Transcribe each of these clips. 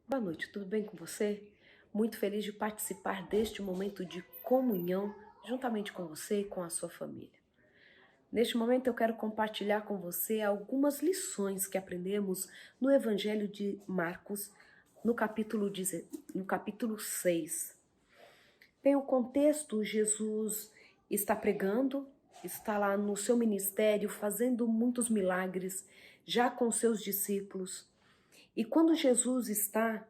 Boa noite, tudo bem com você? Muito feliz de participar deste momento de comunhão juntamente com você e com a sua família. Neste momento eu quero compartilhar com você algumas lições que aprendemos no Evangelho de Marcos, no capítulo 6. Bem, o contexto, Jesus está pregando, está lá no seu ministério, fazendo muitos milagres, já com seus discípulos. E quando Jesus está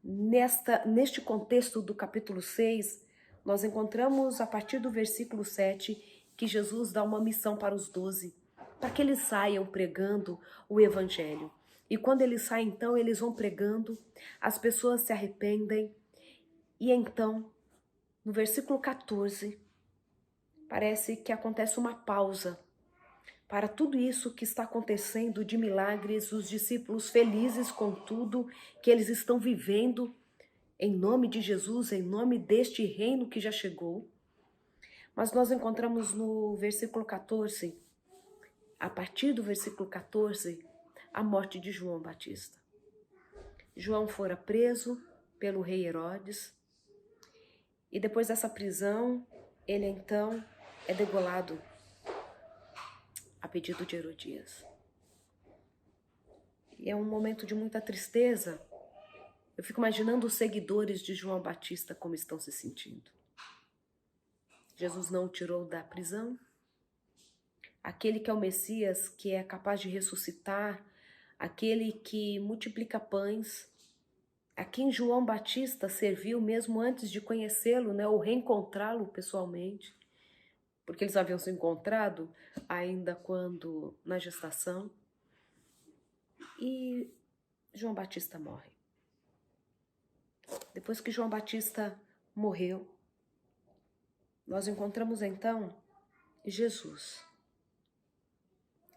neste contexto do capítulo 6, nós encontramos a partir do versículo 7 que Jesus dá uma missão para os 12, para que eles saiam pregando o evangelho. E quando eles saem, então, eles vão pregando, as pessoas se arrependem, e então, no versículo 14, parece que acontece uma pausa. Para tudo isso que está acontecendo de milagres, os discípulos felizes com tudo que eles estão vivendo, em nome de Jesus, em nome deste reino que já chegou. Mas nós encontramos no versículo 14, a partir do versículo 14, a morte de João Batista. João fora preso pelo rei Herodes, e depois dessa prisão, ele então é degolado a pedido de Herodias. E é um momento de muita tristeza. Eu fico imaginando os seguidores de João Batista como estão se sentindo. Jesus não o tirou da prisão. Aquele que é o Messias, que é capaz de ressuscitar, aquele que multiplica pães, a quem João Batista serviu mesmo antes de conhecê-lo, né, ou reencontrá-lo pessoalmente, porque eles haviam se encontrado ainda quando na gestação. E João Batista morre. Depois que João Batista morreu, nós encontramos então Jesus.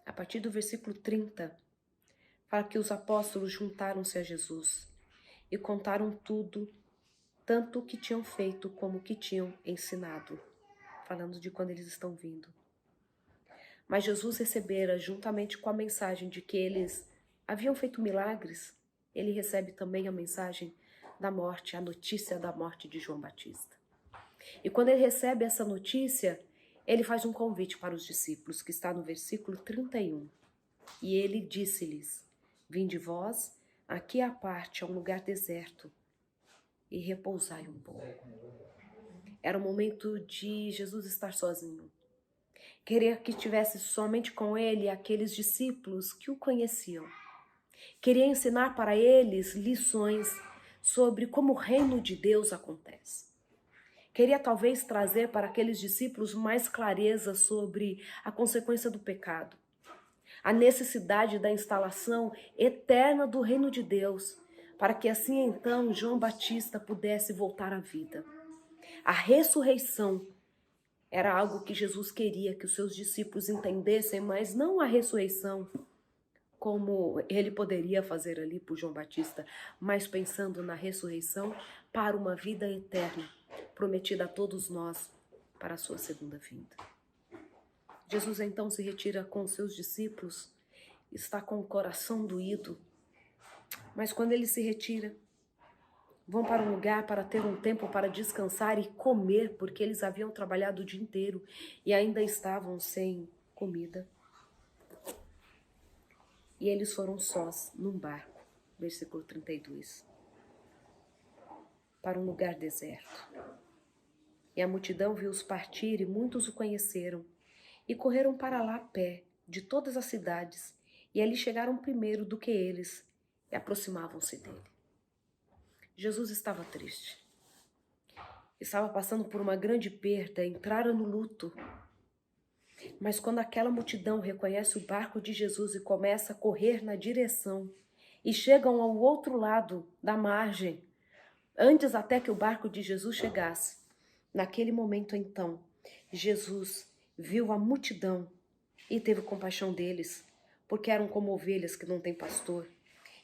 A partir do versículo 30, fala que os apóstolos juntaram-se a Jesus e contaram tudo, tanto o que tinham feito como o que tinham ensinado, falando de quando eles estão vindo. Mas Jesus recebera, juntamente com a mensagem de que eles haviam feito milagres, ele recebe também a mensagem da morte, a notícia da morte de João Batista. E quando ele recebe essa notícia, ele faz um convite para os discípulos, que está no versículo 31. E ele disse-lhes: vinde vós, aqui à parte, a um lugar deserto, e repousai um pouco. Era o momento de Jesus estar sozinho. Queria que estivesse somente com ele aqueles discípulos que o conheciam. Queria ensinar para eles lições sobre como o reino de Deus acontece. Queria talvez trazer para aqueles discípulos mais clareza sobre a consequência do pecado, a necessidade da instalação eterna do reino de Deus, para que assim então João Batista pudesse voltar à vida. A ressurreição era algo que Jesus queria que os seus discípulos entendessem, mas não a ressurreição como ele poderia fazer ali por João Batista, mas pensando na ressurreição para uma vida eterna, prometida a todos nós para a sua segunda vinda. Jesus então se retira com seus discípulos, está com o coração doído, mas quando ele se retira, vão para um lugar para ter um tempo para descansar e comer, porque eles haviam trabalhado o dia inteiro e ainda estavam sem comida. E eles foram sós num barco, versículo 32, para um lugar deserto. E a multidão viu-os partir e muitos o conheceram e correram para lá a pé de todas as cidades e ali chegaram primeiro do que eles e aproximavam-se dele. Jesus estava triste. Estava passando por uma grande perda, entrara no luto. Mas quando aquela multidão reconhece o barco de Jesus e começa a correr na direção e chegam ao outro lado da margem, antes até que o barco de Jesus chegasse, naquele momento então, Jesus viu a multidão e teve compaixão deles, porque eram como ovelhas que não têm pastor,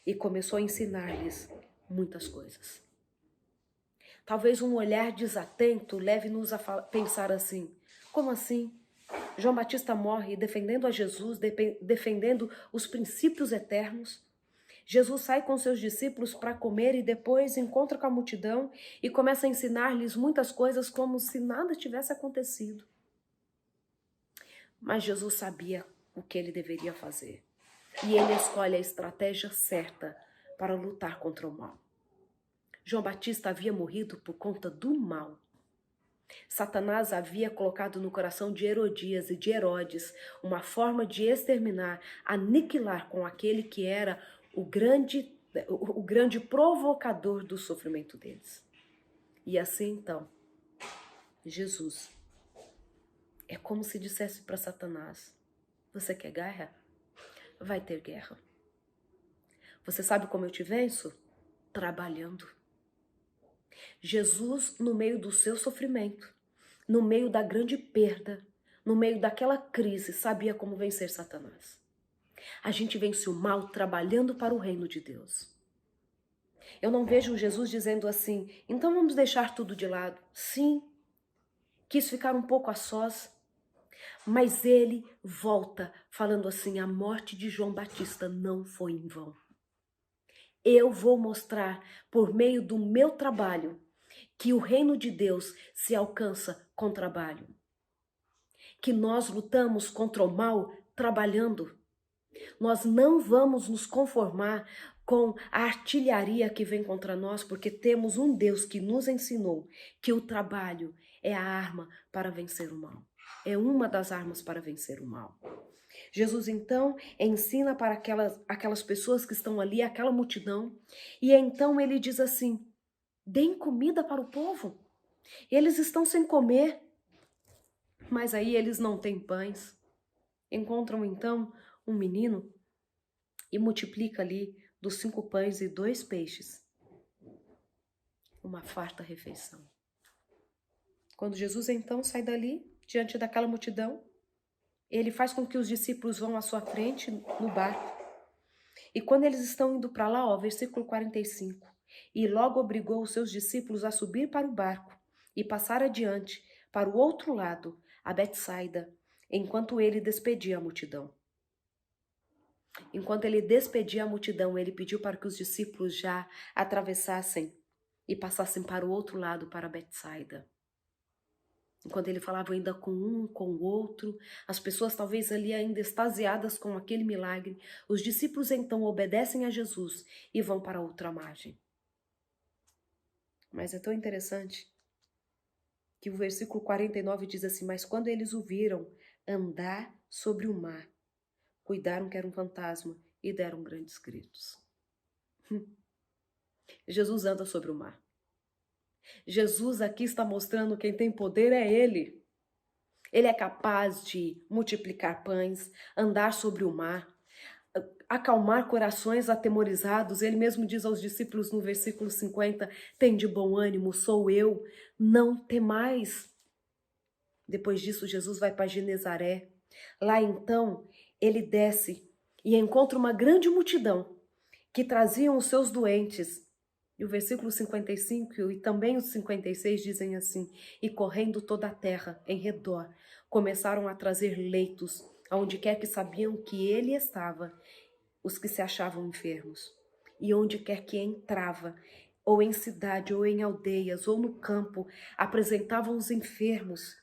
e começou a ensinar-lhes muitas coisas. Talvez um olhar desatento leve-nos a pensar assim: como assim? João Batista morre defendendo a Jesus, defendendo os princípios eternos. Jesus sai com seus discípulos para comer e depois encontra com a multidão e começa a ensinar-lhes muitas coisas como se nada tivesse acontecido. Mas Jesus sabia o que ele deveria fazer. E ele escolhe a estratégia certa para lutar contra o mal. João Batista havia morrido por conta do mal. Satanás havia colocado no coração de Herodias e de Herodes uma forma de exterminar, aniquilar com aquele que era o grande provocador do sofrimento deles. E assim então, Jesus é como se dissesse para Satanás: você quer guerra? Vai ter guerra. Você sabe como eu te venço? Trabalhando. Jesus, no meio do seu sofrimento, no meio da grande perda, no meio daquela crise, sabia como vencer Satanás. A gente vence o mal trabalhando para o reino de Deus. Eu não vejo Jesus dizendo assim: então vamos deixar tudo de lado. Sim, quis ficar um pouco a sós, mas ele volta falando assim: a morte de João Batista não foi em vão. Eu vou mostrar por meio do meu trabalho que o reino de Deus se alcança com trabalho. Que nós lutamos contra o mal trabalhando. Nós não vamos nos conformar com a artilharia que vem contra nós, porque temos um Deus que nos ensinou que o trabalho é a arma para vencer o mal. É uma das armas para vencer o mal. Jesus, então, ensina para aquelas pessoas que estão ali, aquela multidão, e então ele diz assim: deem comida para o povo. Eles estão sem comer, mas aí eles não têm pães. Encontram, então, um menino e multiplica ali dos 5 pães e 2 peixes. Uma farta refeição. Quando Jesus, então, sai dali, diante daquela multidão, ele faz com que os discípulos vão à sua frente no barco. E quando eles estão indo para lá, versículo 45, e logo obrigou os seus discípulos a subir para o barco e passar adiante, para o outro lado, a Betsaida, enquanto ele despedia a multidão. Enquanto ele despedia a multidão, ele pediu para que os discípulos já atravessassem e passassem para o outro lado, para Betsaida. Enquanto ele falava ainda com um, com o outro, as pessoas talvez ali ainda extasiadas com aquele milagre, os discípulos então obedecem a Jesus e vão para a outra margem. Mas é tão interessante que o versículo 49 diz assim: mas quando eles o viram andar sobre o mar, cuidaram que era um fantasma e deram grandes gritos. Jesus anda sobre o mar. Jesus aqui está mostrando quem tem poder é Ele. Ele é capaz de multiplicar pães, andar sobre o mar, acalmar corações atemorizados. Ele mesmo diz aos discípulos no versículo 50, tem de bom ânimo, sou eu, não temais. Depois disso, Jesus vai para Genezaré. Lá então, ele desce e encontra uma grande multidão que traziam os seus doentes. E o versículo 55 e também os 56 dizem assim: e correndo toda a terra em redor, começaram a trazer leitos, aonde quer que sabiam que ele estava, os que se achavam enfermos. E onde quer que entrava, ou em cidade, ou em aldeias, ou no campo, apresentavam os enfermos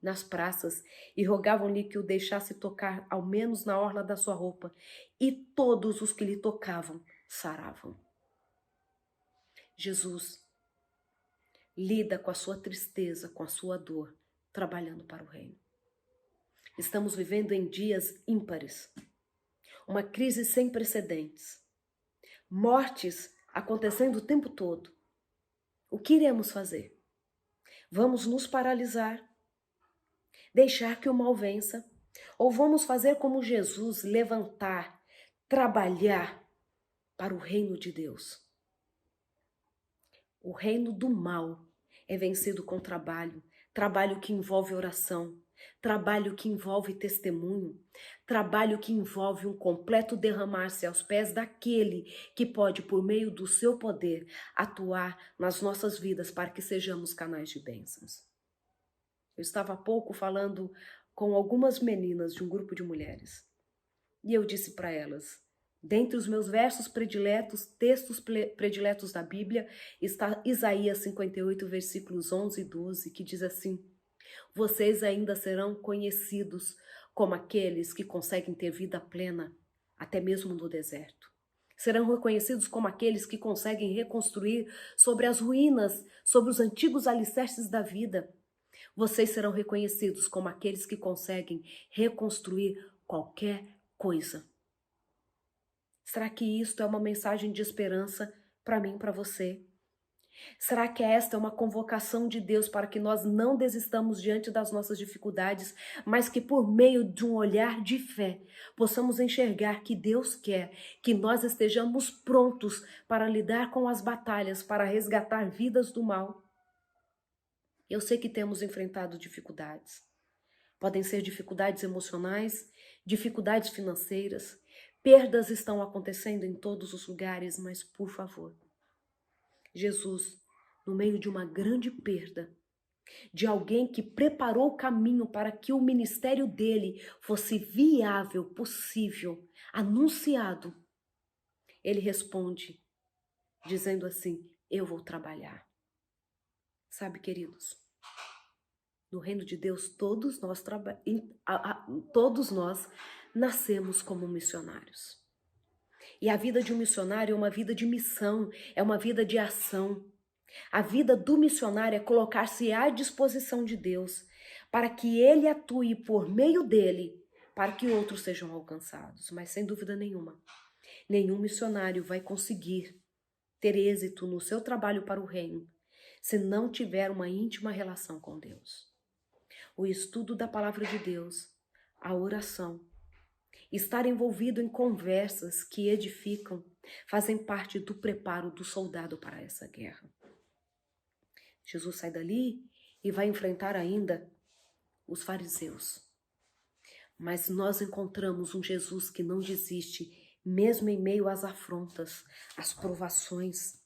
nas praças e rogavam-lhe que o deixasse tocar ao menos na orla da sua roupa, e todos os que lhe tocavam saravam. Jesus lida com a sua tristeza, com a sua dor, trabalhando para o reino. Estamos vivendo em dias ímpares, uma crise sem precedentes, mortes acontecendo o tempo todo. O que iremos fazer? Vamos nos paralisar, deixar que o mal vença, ou vamos fazer como Jesus, levantar, trabalhar para o reino de Deus? O reino do mal é vencido com trabalho, trabalho que envolve oração, trabalho que envolve testemunho, trabalho que envolve um completo derramar-se aos pés daquele que pode, por meio do seu poder, atuar nas nossas vidas para que sejamos canais de bênçãos. Eu estava há pouco falando com algumas meninas de um grupo de mulheres e eu disse para elas: Dentre os meus versos prediletos, textos prediletos da Bíblia, está Isaías 58, versículos 11 e 12, que diz assim: vocês ainda serão conhecidos como aqueles que conseguem ter vida plena, até mesmo no deserto. Serão reconhecidos como aqueles que conseguem reconstruir sobre as ruínas, sobre os antigos alicerces da vida. Vocês serão reconhecidos como aqueles que conseguem reconstruir qualquer coisa. Será que isto é uma mensagem de esperança para mim e para você? Será que esta é uma convocação de Deus para que nós não desistamos diante das nossas dificuldades, mas que por meio de um olhar de fé possamos enxergar que Deus quer que nós estejamos prontos para lidar com as batalhas, para resgatar vidas do mal? Eu sei que temos enfrentado dificuldades. Podem ser dificuldades emocionais, dificuldades financeiras, perdas estão acontecendo em todos os lugares, mas por favor, Jesus, no meio de uma grande perda, de alguém que preparou o caminho para que o ministério dele fosse viável, possível, anunciado, ele responde dizendo assim: eu vou trabalhar. Sabe, queridos, no reino de Deus todos nós nascemos como missionários. E a vida de um missionário é uma vida de missão, é uma vida de ação. A vida do missionário é colocar-se à disposição de Deus para que ele atue por meio dele, para que outros sejam alcançados. Mas sem dúvida nenhuma, nenhum missionário vai conseguir ter êxito no seu trabalho para o reino se não tiver uma íntima relação com Deus. O estudo da palavra de Deus, a oração, estar envolvido em conversas que edificam, fazem parte do preparo do soldado para essa guerra. Jesus sai dali e vai enfrentar ainda os fariseus. Mas nós encontramos um Jesus que não desiste, mesmo em meio às afrontas, às provações,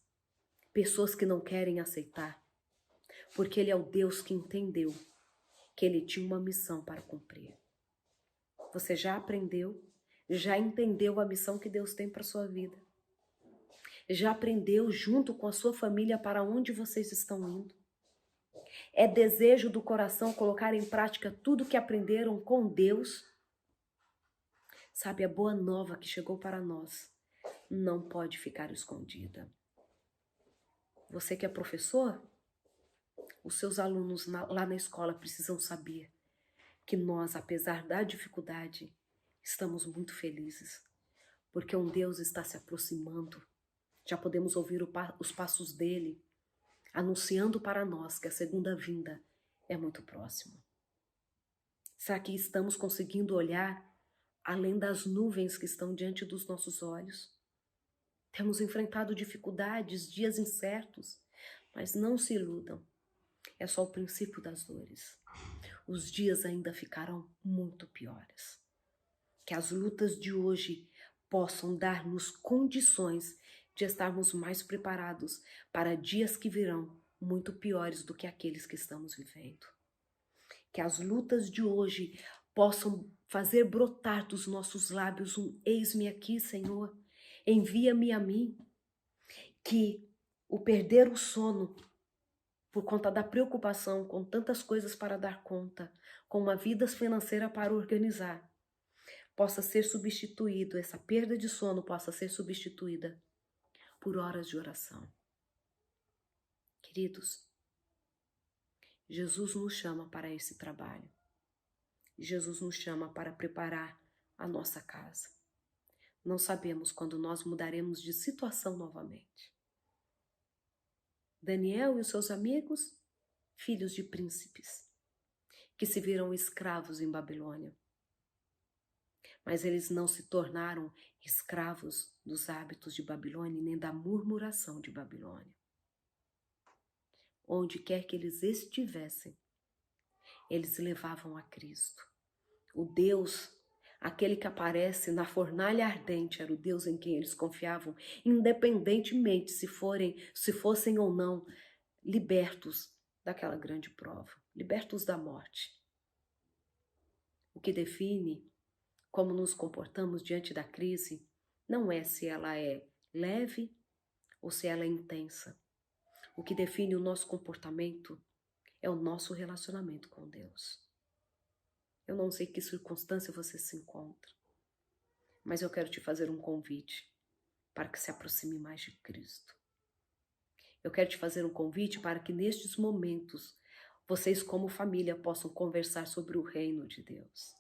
pessoas que não querem aceitar, porque Ele é o Deus que entendeu que Ele tinha uma missão para cumprir. Você já aprendeu? Já entendeu a missão que Deus tem para a sua vida? Já aprendeu junto com a sua família para onde vocês estão indo? É desejo do coração colocar em prática tudo que aprenderam com Deus? Sabe, a boa nova que chegou para nós não pode ficar escondida. Você que é professor, os seus alunos lá na escola precisam saber que nós, apesar da dificuldade, estamos muito felizes, porque um Deus está se aproximando. Já podemos ouvir os passos dele, anunciando para nós que a segunda vinda é muito próxima. Será que estamos conseguindo olhar além das nuvens que estão diante dos nossos olhos? Temos enfrentado dificuldades, dias incertos, mas não se iludam. É só o princípio das dores. Os dias ainda ficarão muito piores. Que as lutas de hoje possam dar-nos condições de estarmos mais preparados para dias que virão muito piores do que aqueles que estamos vivendo. Que as lutas de hoje possam fazer brotar dos nossos lábios um eis-me aqui, Senhor, envia-me a mim. Que o perder o sono por conta da preocupação com tantas coisas para dar conta, com uma vida financeira para organizar, possa ser substituído, essa perda de sono possa ser substituída por horas de oração. Queridos, Jesus nos chama para esse trabalho. Jesus nos chama para preparar a nossa casa. Não sabemos quando nós mudaremos de situação novamente. Daniel e os seus amigos, filhos de príncipes, que se viram escravos em Babilônia. Mas eles não se tornaram escravos dos hábitos de Babilônia, nem da murmuração de Babilônia. Onde quer que eles estivessem, eles levavam a Cristo. O Deus, aquele que aparece na fornalha ardente, era o Deus em quem eles confiavam, independentemente se fossem ou não libertos daquela grande prova, libertos da morte. O que define como nos comportamos diante da crise não é se ela é leve ou se ela é intensa. O que define o nosso comportamento é o nosso relacionamento com Deus. Eu não sei que circunstância você se encontra, mas eu quero te fazer um convite para que se aproxime mais de Cristo. Eu quero te fazer um convite para que nestes momentos vocês como família possam conversar sobre o reino de Deus.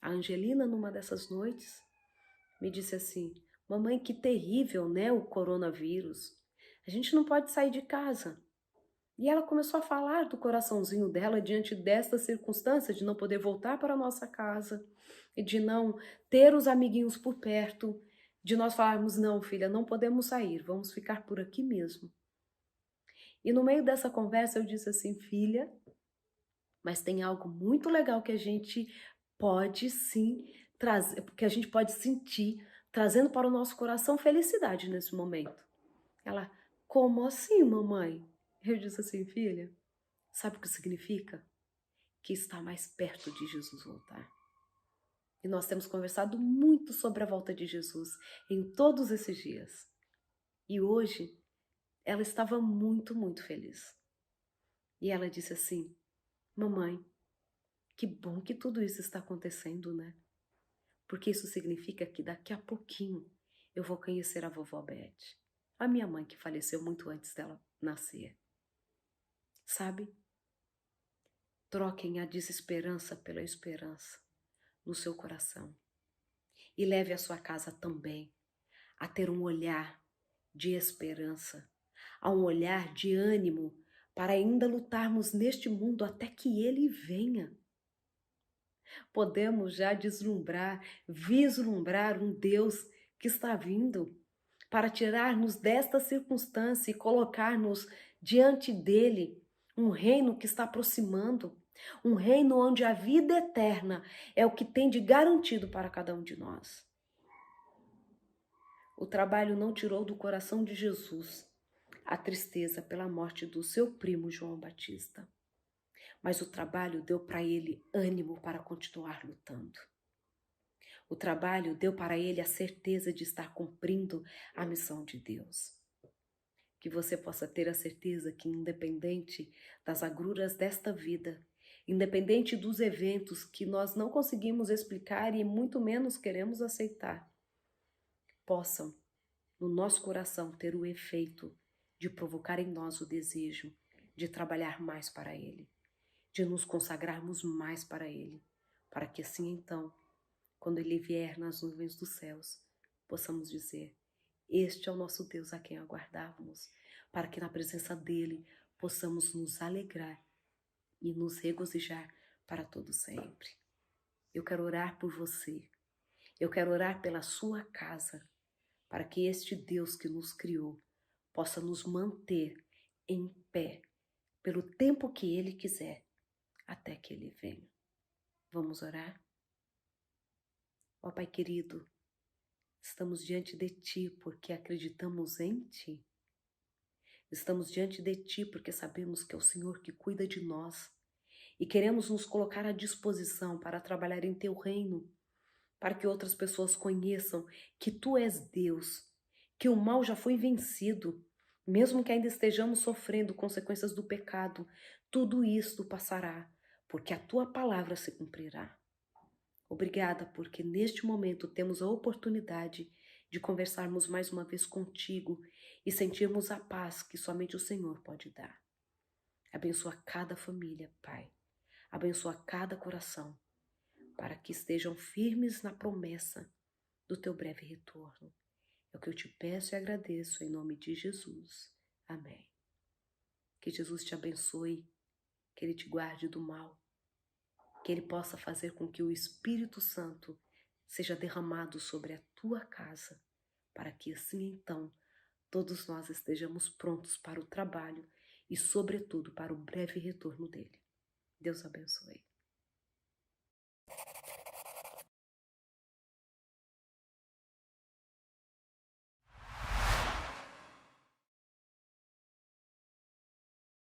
A Angelina, numa dessas noites, me disse assim: mamãe, que terrível, né, o coronavírus. A gente não pode sair de casa. E ela começou a falar do coraçãozinho dela diante desta circunstância de não poder voltar para a nossa casa e de não ter os amiguinhos por perto, de nós falarmos: não, filha, não podemos sair, vamos ficar por aqui mesmo. E no meio dessa conversa eu disse assim: filha, mas tem algo muito legal que a gente pode sim trazer, que a gente pode sentir, trazendo para o nosso coração felicidade nesse momento. Ela: como assim, mamãe? Eu disse assim: filha, sabe o que significa? Que está mais perto de Jesus voltar. E nós temos conversado muito sobre a volta de Jesus em todos esses dias. E hoje ela estava muito, muito feliz. E ela disse assim: mamãe, que bom que tudo isso está acontecendo, né? Porque isso significa que daqui a pouquinho eu vou conhecer a vovó Beth, a minha mãe que faleceu muito antes dela nascer. Sabe? Troquem a desesperança pela esperança no seu coração e leve a sua casa também a ter um olhar de esperança, a um olhar de ânimo para ainda lutarmos neste mundo até que ele venha. Podemos já vislumbrar um Deus que está vindo para tirar-nos desta circunstância e colocar-nos diante dele, um reino que está aproximando, um reino onde a vida eterna é o que tem de garantido para cada um de nós. O trabalho não tirou do coração de Jesus a tristeza pela morte do seu primo João Batista, mas o trabalho deu para ele ânimo para continuar lutando. O trabalho deu para ele a certeza de estar cumprindo a missão de Deus. Que você possa ter a certeza que, independente das agruras desta vida, independente dos eventos que nós não conseguimos explicar e muito menos queremos aceitar, possam, no nosso coração, ter o efeito de provocar em nós o desejo de trabalhar mais para Ele, de nos consagrarmos mais para Ele, para que assim então, quando Ele vier nas nuvens dos céus, possamos dizer: este é o nosso Deus a quem aguardávamos, para que na presença dEle possamos nos alegrar e nos regozijar para todo sempre. Eu quero orar por você, eu quero orar pela sua casa, para que este Deus que nos criou possa nos manter em pé pelo tempo que Ele quiser, até que Ele venha. Vamos orar? Ó Pai querido, estamos diante de Ti porque acreditamos em Ti. Estamos diante de Ti porque sabemos que é o Senhor que cuida de nós e queremos nos colocar à disposição para trabalhar em Teu reino, para que outras pessoas conheçam que Tu és Deus, que o mal já foi vencido, mesmo que ainda estejamos sofrendo consequências do pecado, tudo isto passará, porque a Tua palavra se cumprirá. Obrigada, porque neste momento temos a oportunidade de conversarmos mais uma vez contigo e sentirmos a paz que somente o Senhor pode dar. Abençoa cada família, Pai. Abençoa cada coração, para que estejam firmes na promessa do Teu breve retorno. É o que eu te peço e agradeço em nome de Jesus. Amém. Que Jesus te abençoe, que Ele te guarde do mal, que Ele possa fazer com que o Espírito Santo seja derramado sobre a tua casa, para que assim então todos nós estejamos prontos para o trabalho e, sobretudo, para o breve retorno dele. Deus abençoe.